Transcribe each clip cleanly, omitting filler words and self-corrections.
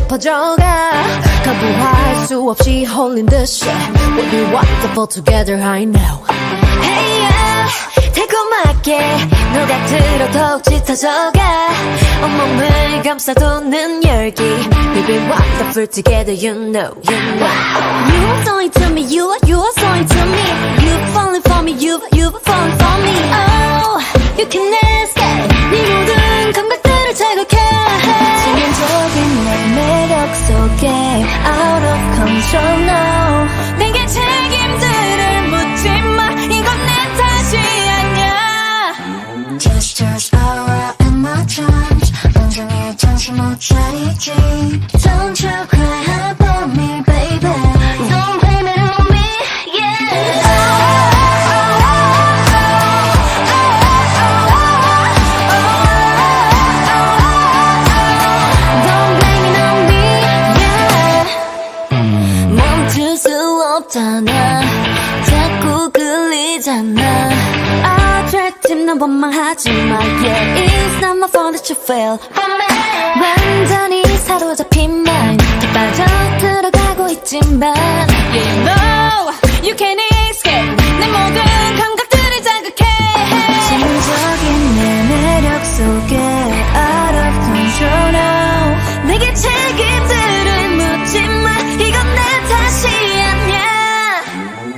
퍼져가 거부할 수 없이 홀린 듯이 We'll be wonderful together I know Hey yeah 달콤하게 녹아들어 더욱 짙어져가 온몸을 감싸도는 열기 We'll be wonderful together you know You are so into me you are so into me You falling for me you falling for me Oh you can escape 네 모든 감각들을 자극해 치명적인 내 매력 속에 Out of control now 내게 책임들을 묻지 마 이건 내 탓이 아니야 Gestures aura in my charms 온종일 정신 못 차리지 Don't you cry about me baby Don't blame it on me yeah Don't blame it on me yeah 멈출 수 없잖아 자꾸 끌리잖아 dream 넌 원망하지 마 Yeah it's not my fault that you fail 완전히 사로잡힌 mind 더 빠져들어가고 있지만 You know you can't escape 내 모든 감각들을 자극해 치명적인 내 매력 속에 Out of control now 내게 책임들을 묻지 마 이건 내 탓이 아니야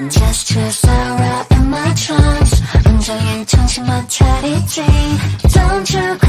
Gestures aura in my charms 온종일 정신 못 차리지 Don't you cry